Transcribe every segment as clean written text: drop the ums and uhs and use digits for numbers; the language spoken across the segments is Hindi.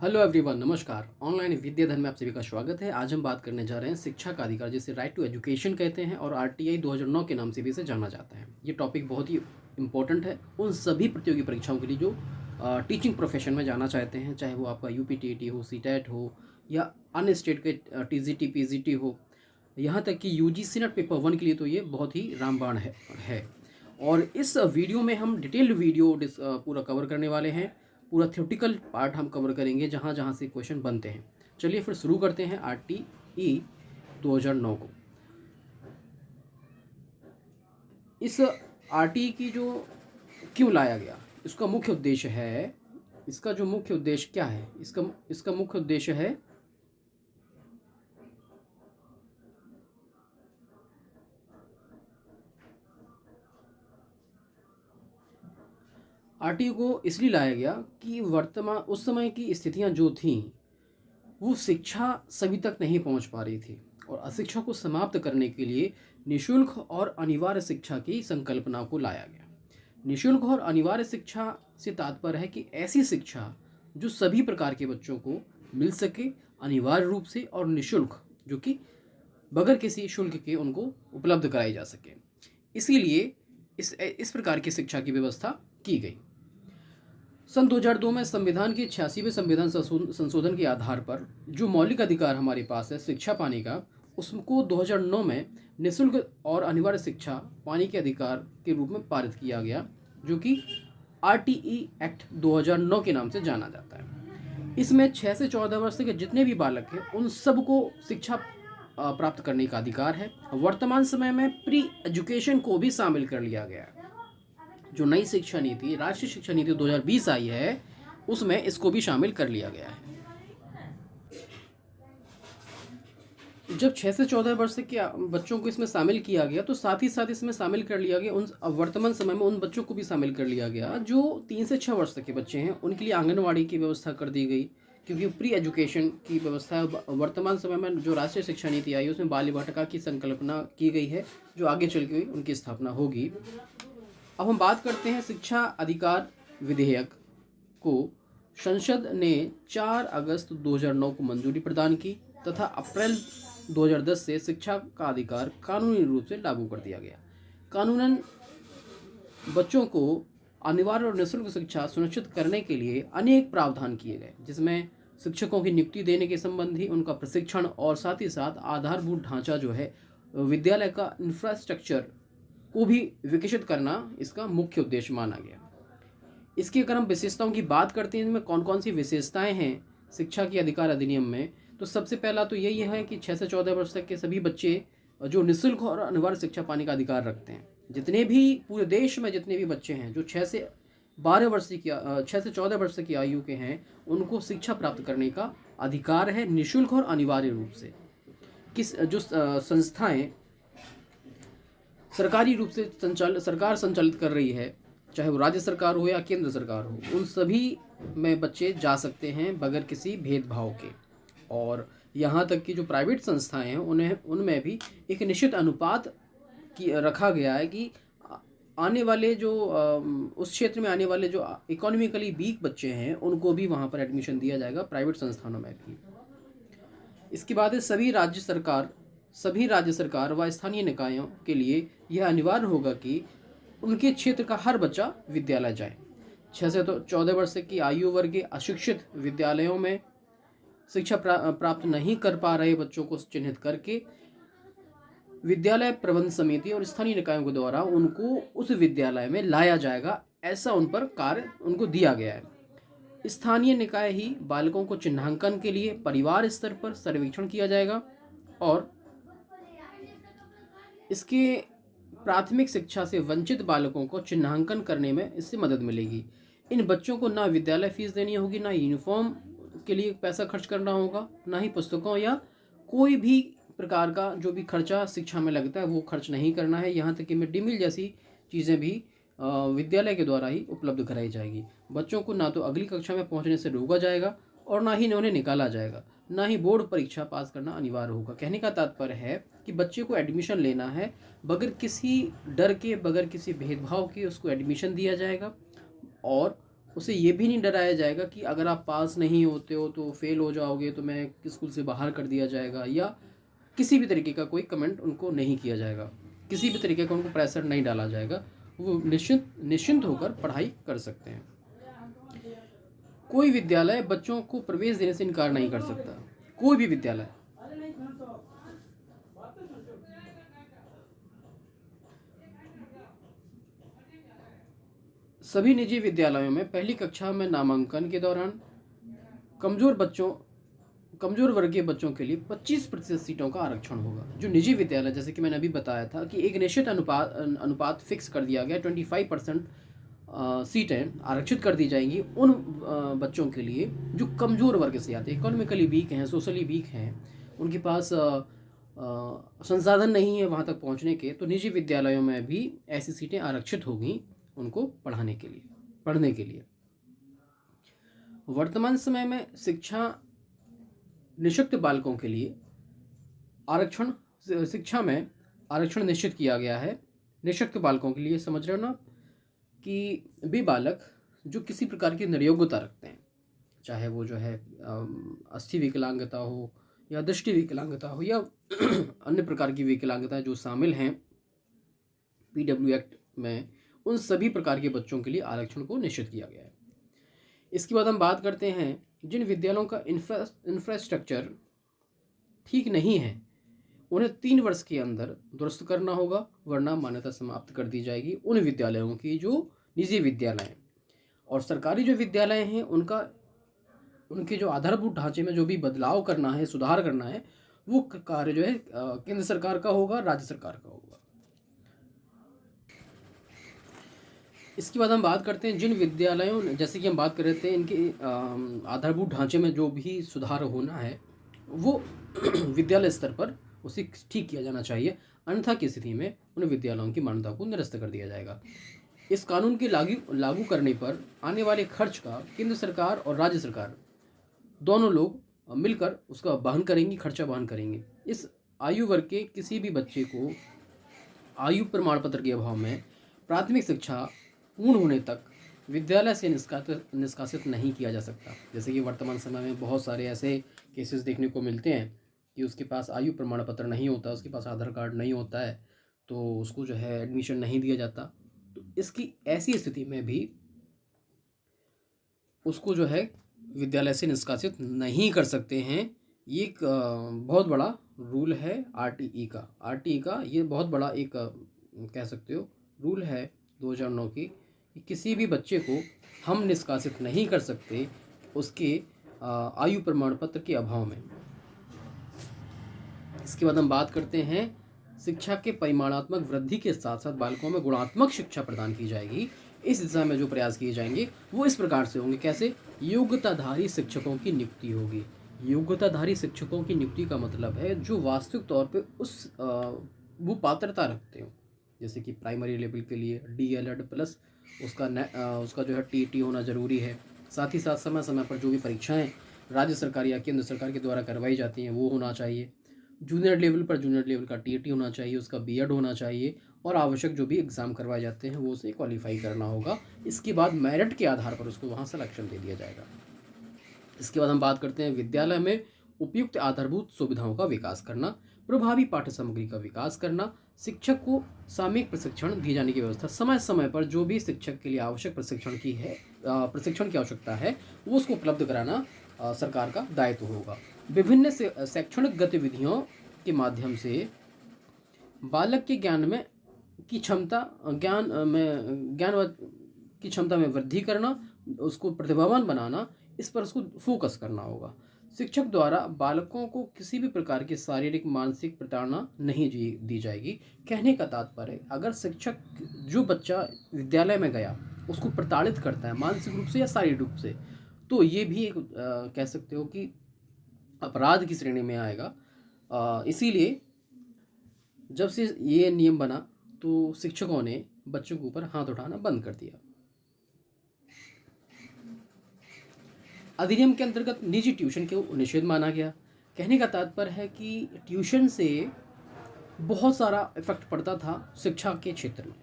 हेलो एवरीवन, नमस्कार। ऑनलाइन विद्याधन में आप सभी का स्वागत है। आज हम बात करने जा रहे हैं शिक्षा का अधिकार, जिसे राइट टू एजुकेशन कहते हैं और आरटीआई 2009 के नाम से भी इसे जाना जाता है। ये टॉपिक बहुत ही इम्पोर्टेंट है उन सभी प्रतियोगी परीक्षाओं के लिए जो टीचिंग प्रोफेशन में जाना चाहते हैं, चाहे वो आपका यूपीटीईटी हो, सीटेट हो या अन्य स्टेट के टीजीटी पीजीटी हो, यहाँ तक कि यूजीसी नेट पेपर 1 के लिए तो ये बहुत ही रामबाण है। और इस वीडियो में हम डिटेल्ड वीडियो पूरा कवर करने वाले हैं। पूरा थ्योरेटिकल पार्ट हम कवर करेंगे जहाँ जहाँ से क्वेश्चन बनते हैं। चलिए फिर शुरू करते हैं आरटीई 2009 को। इस आरटीई की जो क्यों लाया गया, इसका मुख्य उद्देश्य है, इसका जो मुख्य उद्देश्य क्या है, इसका मुख्य उद्देश्य है आरटीई को इसलिए लाया गया कि वर्तमान उस समय की स्थितियां जो थीं वो शिक्षा सभी तक नहीं पहुंच पा रही थी और अशिक्षा को समाप्त करने के लिए निशुल्क और अनिवार्य शिक्षा की संकल्पना को लाया गया। निशुल्क और अनिवार्य शिक्षा से तात्पर्य है कि ऐसी शिक्षा जो सभी प्रकार के बच्चों को मिल सके, अनिवार्य रूप से और निशुल्क, जो कि बगैर किसी शुल्क के उनको उपलब्ध कराई जा सके। इसीलिए इस प्रकार की शिक्षा की व्यवस्था की गई। सन 2002 में संविधान के 86वें संविधान संशोधन के आधार पर जो मौलिक अधिकार हमारे पास है शिक्षा पाने का, उसको 2009 में निःशुल्क और अनिवार्य शिक्षा पाने के अधिकार के रूप में पारित किया गया, जो कि आरटीई एक्ट 2009 के नाम से जाना जाता है। इसमें 6 से 14 वर्ष के जितने भी बालक हैं उन सबको शिक्षा प्राप्त करने का अधिकार है। वर्तमान समय में प्री एजुकेशन को भी शामिल कर लिया गया है। जो नई शिक्षा नीति, राष्ट्रीय शिक्षा नीति 2020 आई है, उसमें इसको भी शामिल कर लिया गया है। जब 6 से 14 वर्ष के बच्चों को इसमें शामिल किया गया तो साथ ही साथ इसमें शामिल कर लिया गया वर्तमान समय में उन बच्चों को भी शामिल कर लिया गया जो 3 से 6 वर्ष तक के बच्चे हैं। उनके लिए आंगनवाड़ी की व्यवस्था कर दी गई, क्योंकि प्री एजुकेशन की व्यवस्था वर्तमान समय में जो राष्ट्रीय शिक्षा नीति आई उसमें बाल वाटिका की संकल्पना की गई है, जो आगे चल के उनकी स्थापना होगी। अब हम बात करते हैं शिक्षा अधिकार विधेयक को। संसद ने 4 अगस्त 2009 को मंजूरी प्रदान की तथा अप्रैल 2010 से शिक्षा का अधिकार कानूनी रूप से लागू कर दिया गया। कानूनन बच्चों को अनिवार्य और निःशुल्क शिक्षा सुनिश्चित करने के लिए अनेक प्रावधान किए गए, जिसमें शिक्षकों की नियुक्ति देने के संबंधी, उनका प्रशिक्षण और साथ ही साथ आधारभूत ढांचा जो है विद्यालय का इंफ्रास्ट्रक्चर को भी विकसित करना इसका मुख्य उद्देश्य माना गया। इसकी अगर हम विशेषताओं की बात करते हैं, इनमें कौन कौन सी विशेषताएं हैं शिक्षा के अधिकार अधिनियम में, तो सबसे पहला तो यही है कि 6 से 14 वर्ष तक के सभी बच्चे जो निःशुल्क और अनिवार्य शिक्षा पाने का अधिकार रखते हैं। जितने भी पूरे देश में जितने भी बच्चे हैं जो 6 से 14 वर्ष की आयु के हैं, उनको शिक्षा प्राप्त करने का अधिकार है निःशुल्क और अनिवार्य रूप से। जो संस्थाएं सरकारी रूप से सरकार संचालित कर रही है, चाहे वो राज्य सरकार हो या केंद्र सरकार हो, उन सभी में बच्चे जा सकते हैं बगैर किसी भेदभाव के। और यहाँ तक कि जो प्राइवेट संस्थाएं हैं उनमें भी एक निश्चित अनुपात की रखा गया है कि आने वाले जो उस क्षेत्र में आने वाले जो इकोनॉमिकली वीक बच्चे हैं उनको भी वहाँ पर एडमिशन दिया जाएगा, प्राइवेट संस्थानों में भी। इसके बाद सभी राज्य सरकार व स्थानीय निकायों के लिए यह अनिवार्य होगा कि उनके क्षेत्र का हर बच्चा विद्यालय जाए। 6 से 14 वर्ष की आयु वर्ग के अशिक्षित विद्यालयों में शिक्षा प्राप्त नहीं कर पा रहे बच्चों को चिन्हित करके विद्यालय प्रबंध समिति और स्थानीय निकायों के द्वारा उनको उस विद्यालय में लाया जाएगा, ऐसा उन पर कार्य उनको दिया गया है। स्थानीय निकाय ही बालकों को चिन्हांकन के लिए परिवार स्तर पर सर्वेक्षण किया जाएगा और इसके प्राथमिक शिक्षा से वंचित बालकों को चिन्हांकन करने में इससे मदद मिलेगी। इन बच्चों को ना विद्यालय फीस देनी होगी, ना यूनिफॉर्म के लिए पैसा खर्च करना होगा, ना ही पुस्तकों या कोई भी प्रकार का जो भी खर्चा शिक्षा में लगता है वो खर्च नहीं करना है। यहाँ तक कि मिड डे मील जैसी चीज़ें भी विद्यालय के द्वारा ही उपलब्ध कराई जाएगी। बच्चों को ना तो अगली कक्षा में पहुँचने से रोका जाएगा और ना ही उन्हें निकाला जाएगा, ना ही बोर्ड परीक्षा पास करना अनिवार्य होगा। कहने का तात्पर्य है कि बच्चे को एडमिशन लेना है, बगैर किसी डर के, बगैर किसी भेदभाव के उसको एडमिशन दिया जाएगा और उसे ये भी नहीं डराया जाएगा कि अगर आप पास नहीं होते हो तो फेल हो जाओगे, तो मैं स्कूल से बाहर कर दिया जाएगा, या किसी भी तरीके का कोई कमेंट उनको नहीं किया जाएगा, किसी भी तरीके का उनको प्रेशर नहीं डाला जाएगा। वो निश्चिंत होकर पढ़ाई कर सकते हैं। कोई विद्यालय बच्चों को प्रवेश देने से इनकार नहीं कर सकता, कोई भी विद्यालय। सभी निजी विद्यालयों में पहली कक्षा में नामांकन के दौरान कमजोर वर्ग के बच्चों के लिए 25% सीटों का आरक्षण होगा। जो निजी विद्यालय, जैसे कि मैंने अभी बताया था कि एक निश्चित अनुपात फिक्स कर दिया गया, 25% सीटें आरक्षित कर दी जाएंगी उन बच्चों के लिए जो कमज़ोर वर्ग से आते हैं, इकोनॉमिकली वीक हैं, सोशली वीक हैं, उनके पास संसाधन नहीं है वहाँ तक पहुँचने के। तो निजी विद्यालयों में भी ऐसी सीटें आरक्षित होगी उनको पढ़ने के लिए। वर्तमान समय में निःशक्त बालकों के लिए शिक्षा में आरक्षण निश्चित किया गया है। निःशक्त बालकों के लिए समझ रहे हो ना, कि वे बालक जो किसी प्रकार की निर्योग्यता रखते हैं, चाहे वो जो है अस्थि विकलांगता हो या दृष्टि विकलांगता हो या अन्य प्रकार की विकलांगता जो शामिल हैं PW एक्ट में, उन सभी प्रकार के बच्चों के लिए आरक्षण को निश्चित किया गया है। इसके बाद हम बात करते हैं जिन विद्यालयों का इंफ्रास्ट्रक्चर ठीक नहीं है, उन्हें 3 वर्ष के अंदर दुरुस्त करना होगा, वरना मान्यता समाप्त कर दी जाएगी उन विद्यालयों की जो निजी विद्यालय हैं। और सरकारी जो विद्यालय हैं उनके जो आधारभूत ढांचे में जो भी बदलाव करना है, सुधार करना है, वो कार्य जो है केंद्र सरकार का होगा, राज्य सरकार का होगा। इसके बाद हम बात करते हैं जिन विद्यालयों, जैसे कि हम बात कर रहे थे, इनके आधारभूत ढांचे में जो भी सुधार होना है वो विद्यालय स्तर पर उसे ठीक किया जाना चाहिए, अन्यथा की स्थिति में उन विद्यालयों की मान्यता को निरस्त कर दिया जाएगा। इस कानून के लागू करने पर आने वाले खर्च का केंद्र सरकार और राज्य सरकार दोनों लोग मिलकर उसका खर्चा वहन करेंगे। इस आयु वर्ग के किसी भी बच्चे को आयु प्रमाण पत्र के अभाव में प्राथमिक शिक्षा पूर्ण होने तक विद्यालय से निष्कासित नहीं किया जा सकता। जैसे कि वर्तमान समय में बहुत सारे ऐसे केसेस देखने को मिलते हैं कि उसके पास आयु प्रमाण पत्र नहीं होता, उसके पास आधार कार्ड नहीं होता है, तो उसको जो है एडमिशन नहीं दिया जाता। तो इसकी ऐसी स्थिति में भी उसको जो है विद्यालय से निष्कासित नहीं कर सकते हैं। ये एक बहुत बड़ा रूल है RTE का ये बहुत बड़ा एक कह सकते हो रूल है 2009 की, किसी भी बच्चे को हम निष्कासित नहीं कर सकते उसके आयु प्रमाण पत्र के अभाव में। इसके बाद हम बात करते हैं शिक्षा के परिमाणात्मक वृद्धि के साथ साथ बालकों में गुणात्मक शिक्षा प्रदान की जाएगी। इस दिशा में जो प्रयास किए जाएंगे वो इस प्रकार से होंगे। कैसे? योग्यताधारी शिक्षकों की नियुक्ति होगी। योग्यताधारी शिक्षकों की नियुक्ति का मतलब है जो वास्तविक तौर पे वो पात्रता रखते हो, जैसे कि प्राइमरी लेवल के लिए DLED प्लस उसका जो है TET होना ज़रूरी है। साथ ही साथ समय समय पर जो भी परीक्षाएं राज्य सरकार या केंद्र सरकार के द्वारा करवाई जाती हैं वो होना चाहिए। जूनियर लेवल का TET होना चाहिए, उसका B.Ed होना चाहिए, और आवश्यक जो भी एग्ज़ाम करवाए जाते हैं वो उसे क्वालिफाई करना होगा। इसके बाद मेरिट के आधार पर उसको वहाँ सिलेक्शन दे दिया जाएगा। इसके बाद हम बात करते हैं विद्यालय में उपयुक्त आधारभूत सुविधाओं का विकास करना, प्रभावी पाठ्य सामग्री का विकास करना, शिक्षक को सामयिक प्रशिक्षण दिए जाने की व्यवस्था। समय समय पर जो भी शिक्षक के लिए आवश्यक प्रशिक्षण की आवश्यकता है वो उसको उपलब्ध कराना सरकार का दायित्व होगा। विभिन्न शैक्षणिक गतिविधियों के माध्यम से बालक के ज्ञान की क्षमता में वृद्धि करना, उसको प्रतिभावान बनाना, इस पर उसको फोकस करना होगा। शिक्षक द्वारा बालकों को किसी भी प्रकार की शारीरिक मानसिक प्रताड़ना नहीं दी जाएगी। कहने का तात्पर्य, अगर शिक्षक जो बच्चा विद्यालय में गया उसको प्रताड़ित करता है मानसिक रूप से या शारीरिक रूप से, तो ये भी एक कह सकते हो कि अपराध की श्रेणी में आएगा। इसीलिए जब से ये नियम बना तो शिक्षकों ने बच्चों के ऊपर हाथ उठाना बंद कर दिया। अधिनियम के अंतर्गत निजी ट्यूशन को निषेध माना गया। कहने का तात्पर्य है कि ट्यूशन से बहुत सारा इफेक्ट पड़ता था शिक्षा के क्षेत्र में,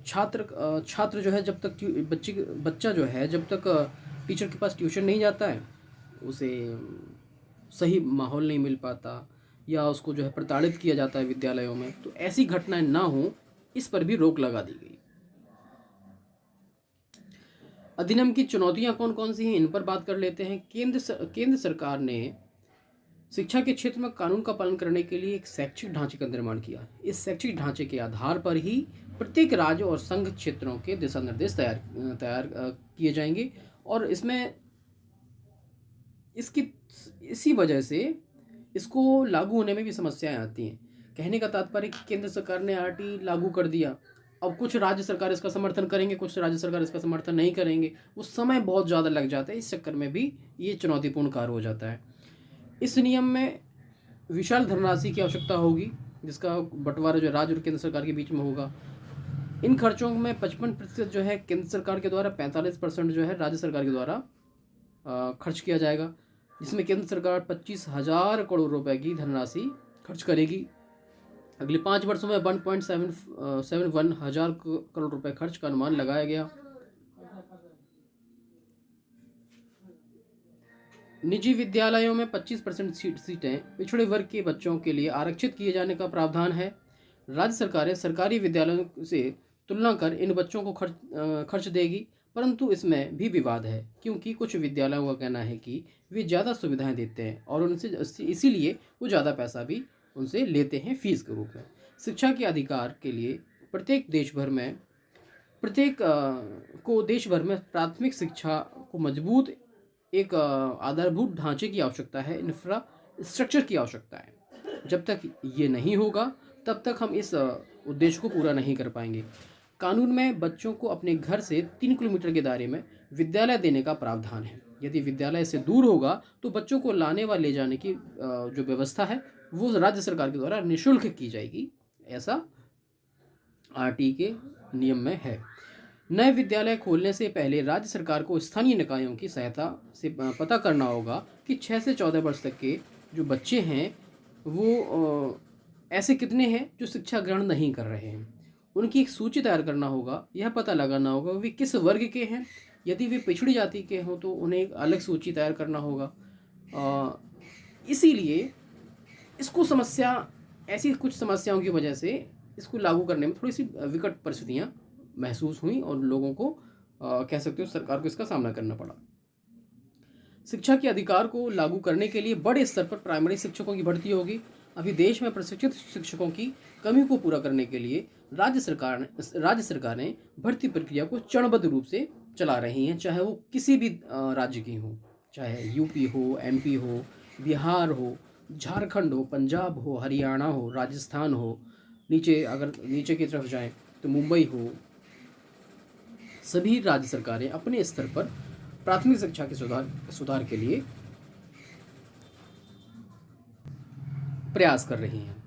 छात्र जो है जब तक बच्चा जो है जब तक टीचर के पास ट्यूशन नहीं जाता है, उसे सही माहौल नहीं मिल पाता या उसको जो है प्रताड़ित किया जाता है विद्यालयों में, तो ऐसी घटनाएं ना हो, इस पर भी रोक लगा दी गई। अधिनियम की चुनौतियां कौन कौन सी हैं, इन पर बात कर लेते हैं। केंद्र सरकार ने शिक्षा के क्षेत्र में कानून का पालन करने के लिए एक शैक्षिक ढांचे का निर्माण किया। इस शैक्षिक ढांचे के आधार पर ही प्रत्येक राज्य और संघ क्षेत्रों के दिशा निर्देश तैयार किए जाएंगे, और इसमें इसी वजह से इसको लागू होने में भी समस्याएं आती हैं। कहने का तात्पर्य कि केंद्र सरकार ने आरटी लागू कर दिया, अब कुछ राज्य सरकार इसका समर्थन करेंगे, कुछ राज्य सरकार इसका समर्थन नहीं करेंगे, उस समय बहुत ज़्यादा लग जाता है। इस चक्कर में भी ये चुनौतीपूर्ण कार्य हो जाता है। इस नियम में विशाल धनराशि की आवश्यकता होगी, जिसका बंटवारा जो राज्य और केंद्र सरकार के बीच में होगा। इन खर्चों में 55% जो है केंद्र सरकार के द्वारा, 45% जो है राज्य सरकार के द्वारा खर्च किया जाएगा, जिसमें केंद्र सरकार 25,000 करोड़ रुपए की धनराशि खर्च करेगी। अगले 5 वर्षों में 1.71 हजार करोड़ रुपए खर्च का अनुमान लगाया गया। निजी विद्यालयों में 25% सीटें पिछड़े वर्ग के बच्चों के लिए आरक्षित किए जाने का प्रावधान है। राज्य सरकारें सरकारी विद्यालयों से तुलना कर इन बच्चों को खर्च देगी, परंतु इसमें भी विवाद है, क्योंकि कुछ विद्यालयों का कहना है कि वे ज़्यादा सुविधाएं देते हैं और उनसे इसीलिए वो ज़्यादा पैसा भी उनसे लेते हैं फीस के रूप में। शिक्षा के अधिकार के लिए प्रत्येक देश भर में प्राथमिक शिक्षा को मजबूत एक आधारभूत ढांचे की आवश्यकता है, इंफ्रास्ट्रक्चर की आवश्यकता है। जब तक ये नहीं होगा तब तक हम इस उद्देश्य को पूरा नहीं कर पाएंगे। कानून में बच्चों को अपने घर से 3 किलोमीटर के दायरे में विद्यालय देने का प्रावधान है। यदि विद्यालय से दूर होगा तो बच्चों को लाने व ले जाने की जो व्यवस्था है वो राज्य सरकार के द्वारा निःशुल्क की जाएगी, ऐसा आरटी के नियम में है। नए विद्यालय खोलने से पहले राज्य सरकार को स्थानीय निकायों की सहायता से पता करना होगा कि 6 से 14 वर्ष तक के जो बच्चे हैं वो ऐसे कितने हैं जो शिक्षा ग्रहण नहीं कर रहे हैं। उनकी एक सूची तैयार करना होगा, यह पता लगाना होगा वे किस वर्ग के हैं। यदि वे पिछड़ी जाति के हों तो उन्हें एक अलग सूची तैयार करना होगा। इसीलिए इसको ऐसी कुछ समस्याओं की वजह से इसको लागू करने में थोड़ी सी विकट परिस्थितियाँ महसूस हुई और लोगों को कह सकते हो सरकार को इसका सामना करना पड़ा। शिक्षा के अधिकार को लागू करने के लिए बड़े स्तर पर प्राइमरी शिक्षकों की भर्ती होगी। अभी देश में प्रशिक्षित शिक्षकों की कमी को पूरा करने के लिए राज्य सरकारें भर्ती प्रक्रिया को चरणबद्ध रूप से चला रही हैं, चाहे वो किसी भी राज्य की हो, चाहे यूपी हो, एमपी हो, बिहार हो, झारखंड हो, पंजाब हो, हरियाणा हो, राजस्थान हो, अगर नीचे की तरफ जाएं तो मुंबई हो। सभी राज्य सरकारें अपने स्तर पर प्राथमिक शिक्षा के सुधार के लिए प्रयास कर रही हैं।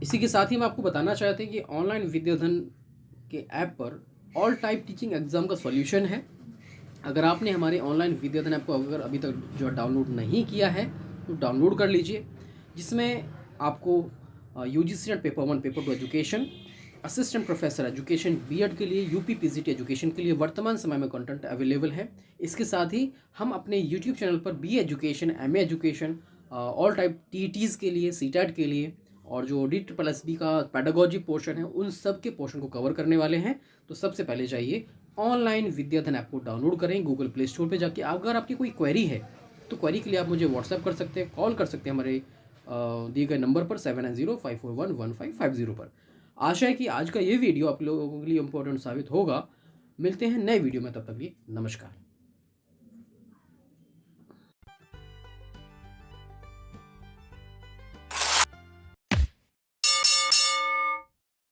इसी के साथ ही हम आपको बताना चाहते हैं कि ऑनलाइन विद्याधन के ऐप पर ऑल टाइप टीचिंग एग्जाम का सॉल्यूशन है। अगर आपने हमारे ऑनलाइन विद्याधन ऐप को अगर अभी तक जो डाउनलोड नहीं किया है तो डाउनलोड कर लीजिए, जिसमें आपको UGC NET paper 1 paper 2 education, assistant professor education BEd के लिए, यूपी पीजीटी एजुकेशन के लिए वर्तमान समय में कंटेंट अवेलेबल है। इसके साथ ही हम अपने यूट्यूब चैनल पर B education, MA education, all type TETs के लिए, सीटेट के लिए और जो DSSB का पेडागोजी पोर्शन है उन सब के पोर्शन को कवर करने वाले हैं। तो सबसे पहले चाहिए ऑनलाइन विद्याधन ऐप को डाउनलोड करें गूगल प्ले स्टोर पर जाके। अगर आपकी कोई क्वेरी है तो क्वेरी के लिए आप मुझे व्हाट्सएप कर सकते हैं, कॉल कर सकते हैं हमारे दिए गए नंबर पर 7905411550 पर। आशा है कि आज का ये वीडियो आप लोगों के लिए इम्पोर्टेंट साबित होगा। मिलते हैं नए वीडियो में, तब तक के लिए नमस्कार।